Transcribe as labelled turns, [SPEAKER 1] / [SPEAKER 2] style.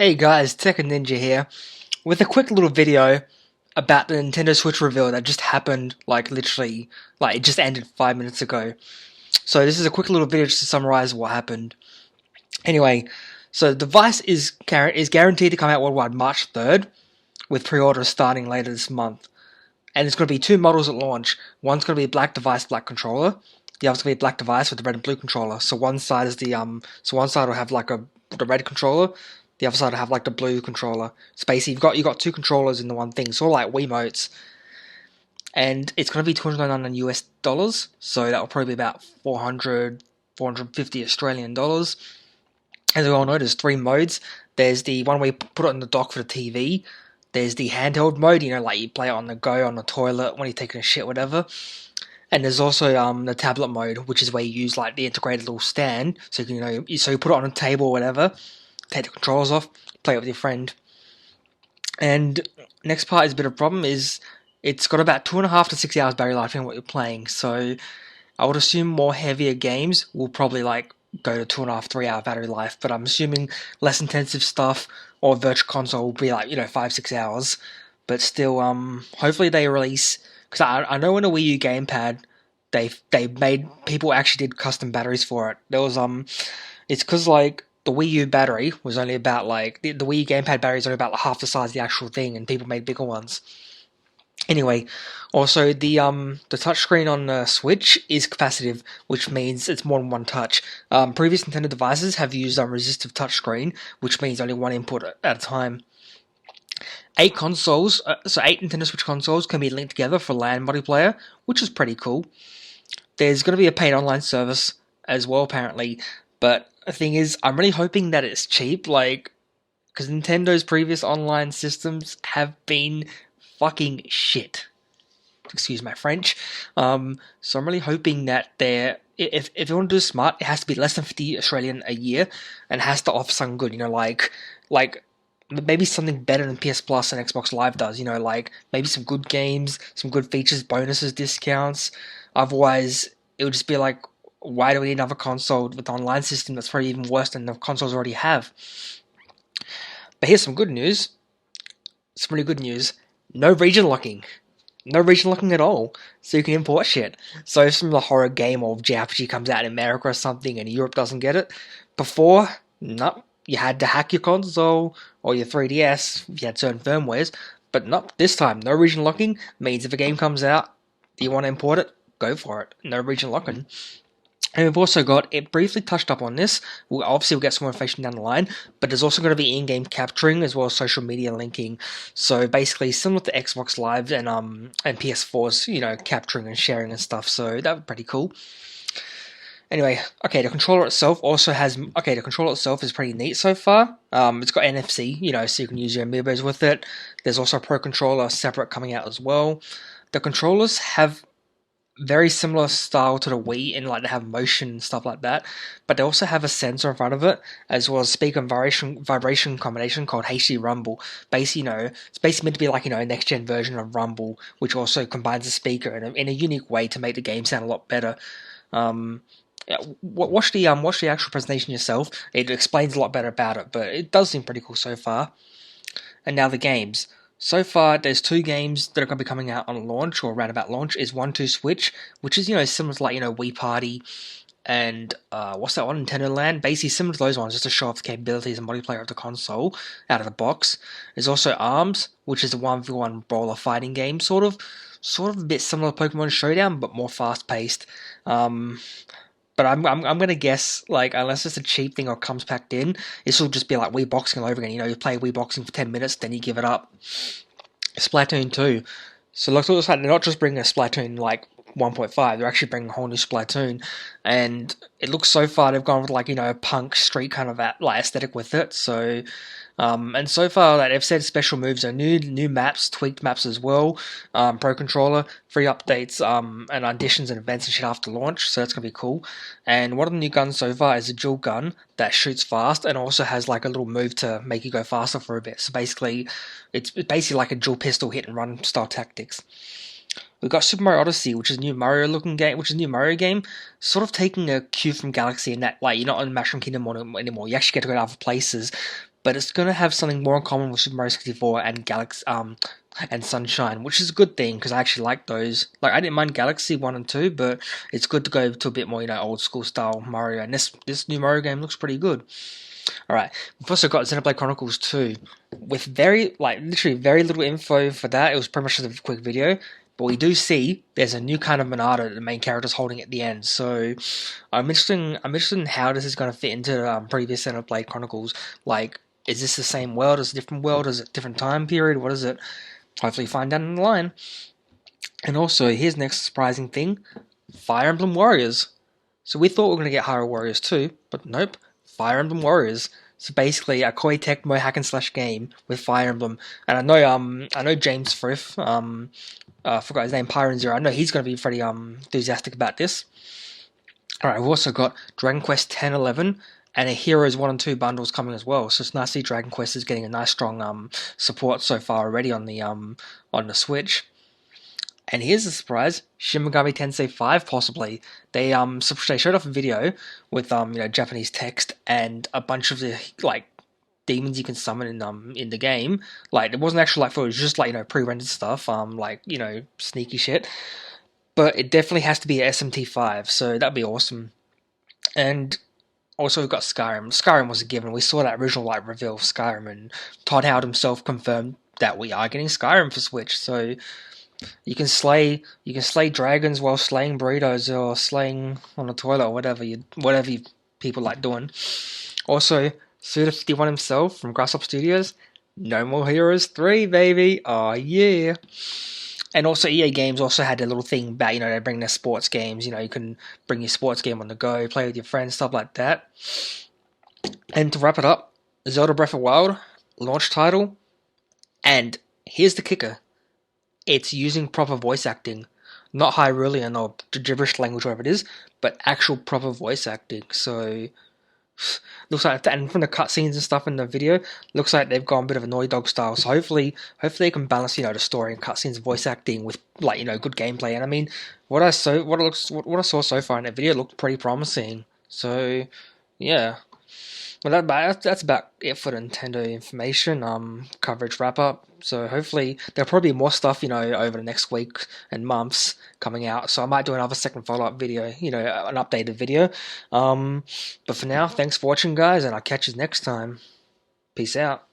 [SPEAKER 1] Hey guys, Tech and Ninja here, with a quick little video about the Nintendo Switch reveal that just happened, literally, it just ended 5 minutes ago. So this is a quick little video just to summarize what happened. Anyway, so the device is guaranteed to come out worldwide March 3rd, with pre-orders starting later this month. And it's going to be two models at launch. One's going to be black device, black controller. The other's going to be black device with the red and blue controller. So one side is one side will have the red controller. The other side will have the blue controller. So basically, you've got two controllers in the one thing, sort of like Wiimotes. And it's going to be $299 US, so that will probably be about 450 Australian dollars. As we all know, there's three modes. There's the one where you put it on the dock for the TV. There's the handheld mode, like you play it on the go, on the toilet, when you're taking a shit, whatever. And there's also the tablet mode, which is where you use the integrated little stand, so you put it on a table or whatever, take the controllers off, play it with your friend. And next part is a bit of a problem is it's got about 2.5 to 6 hours battery life in what you're playing. So I would assume more heavier games will probably go to 2.5, 3 hour battery life, but I'm assuming less intensive stuff or virtual console will be 5-6 hours. But still, hopefully they release, because I know in a Wii U gamepad they made, people actually did custom batteries for it. There was it's because the Wii U battery was only about the Wii U gamepad battery is only about half the size of the actual thing, and people made bigger ones. Anyway, also the touchscreen on the Switch is capacitive, which means it's more than one touch. Previous Nintendo devices have used a resistive touchscreen, which means only one input at a time. 8 consoles, so 8 Nintendo Switch consoles can be linked together for LAN multiplayer, which is pretty cool. There's going to be a paid online service as well, apparently, but the thing is, I'm really hoping that it's cheap, because Nintendo's previous online systems have been fucking shit. Excuse my French. So I'm really hoping that if you want to do smart, it has to be less than 50 Australian a year, and has to offer something good, like maybe something better than PS Plus and Xbox Live does, maybe some good games, some good features, bonuses, discounts. Otherwise, it would just be why do we need another console with an online system that's probably even worse than the consoles already have? But here's some good news. Some really good news. No region locking. No region locking at all. So you can import shit. So if some horror game or JRPG comes out in America or something and Europe doesn't get it, before, nope, you had to hack your console or your 3DS if you had certain firmwares. But nope, this time, no region locking means if a game comes out, you want to import it, go for it. No region locking. And we've also got, it briefly touched up on this, we'll get some more information down the line, but there's also going to be in-game capturing as well as social media linking. So basically similar to Xbox Live and PS4's, capturing and sharing and stuff, so that was pretty cool. Anyway, okay, the controller itself is pretty neat so far. It's got NFC, so you can use your amiibos with it. There's also a Pro Controller separate coming out as well. The controllers have very similar style to the Wii in they have motion and stuff like that, but they also have a sensor in front of it, as well as speaker and vibration combination called HD Rumble. Basically, it's basically meant to be a next gen version of Rumble, which also combines the speaker in a unique way to make the game sound a lot better. Watch the actual presentation yourself. It explains a lot better about it, but it does seem pretty cool so far. And now the games. So far, there's 2 games that are going to be coming out on launch, or around about launch, is 1-2 Switch, which is, similar to Wii Party, and, what's that one, Nintendo Land? Basically similar to those ones, just to show off the capabilities and multiplayer of the console, out of the box. There's also ARMS, which is a 1v1 brawler fighting game, sort of a bit similar to Pokemon Showdown, but more fast-paced. But I'm gonna guess, unless it's a cheap thing or comes packed in, this will just be like Wii Boxing all over again. You play Wii Boxing for 10 minutes, then you give it up. Splatoon 2. So looks like they're not just bringing a Splatoon 1.5, they're actually bringing a whole new Splatoon. And it looks so far they've gone with a punk street kind of aesthetic with it. So and so far that they've said special moves are new maps, tweaked maps as well, Pro Controller, free updates, and additions and events and shit after launch, so that's gonna be cool. And one of the new guns so far is a dual gun that shoots fast and also has a little move to make you go faster for a bit. So basically, it's basically like a dual pistol hit and run style tactics. We've got Super Mario Odyssey, which is a new Mario game, sort of taking a cue from Galaxy in that, you're not on Mushroom Kingdom anymore. You actually get to go to other places, but it's gonna have something more in common with Super Mario 64 and Galaxy and Sunshine, which is a good thing because I actually like those. Like I didn't mind Galaxy 1 and 2, but it's good to go to a bit more, old school style Mario. And this new Mario game looks pretty good. All right, we've also got Xenoblade Chronicles 2 with literally very little info for that. It was pretty much just a quick video. But we do see there's a new kind of Monado that the main character's holding at the end. So I'm interested in how this is going to fit into previous Xenoblade Chronicles. Like, is this the same world? Is it a different world? Is it a different time period? What is it? Hopefully find out in the line. And also, here's the next surprising thing. Fire Emblem Warriors. So we thought we were going to get Hyrule Warriors 2, but nope. Fire Emblem Warriors. So basically, a Koei Tecmo hack and slash game with Fire Emblem. And I know James Frith, I forgot his name, Pyron Zero. I know he's going to be pretty enthusiastic about this. Alright, we've also got Dragon Quest X, 11, and a Heroes 1 and 2 bundles coming as well. So it's nice to see Dragon Quest is getting a nice strong support so far already on the Switch. And here's a surprise: Shin Megami Tensei 5 possibly. They showed off a video with Japanese text and a bunch of the demons you can summon in the game. Like it wasn't actually footage, it was just pre-rendered stuff, sneaky shit. But it definitely has to be a SMT5, so that'd be awesome. And also we've got Skyrim. Skyrim was a given. We saw that original reveal of Skyrim, and Todd Howard himself confirmed that we are getting Skyrim for Switch. So you can slay dragons while slaying burritos or slaying on the toilet or whatever you people like doing. Also, Suda51 himself from Grasshopper Studios. No More Heroes 3, baby. Oh yeah. And also EA Games also had a little thing about, they bring their sports games. You can bring your sports game on the go, play with your friends, stuff like that. And to wrap it up, Zelda Breath of the Wild, launch title. And here's the kicker. It's using proper voice acting. Not Hyrulean or gibberish language, whatever it is, but actual proper voice acting. So, looks like, and from the cutscenes and stuff in the video, looks like they've gone a bit of a Naughty Dog style. So hopefully they can balance, the story and cutscenes, voice acting with good gameplay. And I mean, what I saw so far in that video looked pretty promising. So, yeah. Well, that's about it for the Nintendo information coverage wrap up. So hopefully there'll probably be more stuff over the next week and months coming out. So I might do another second follow up video, an updated video. But for now, thanks for watching, guys, and I'll catch you next time. Peace out.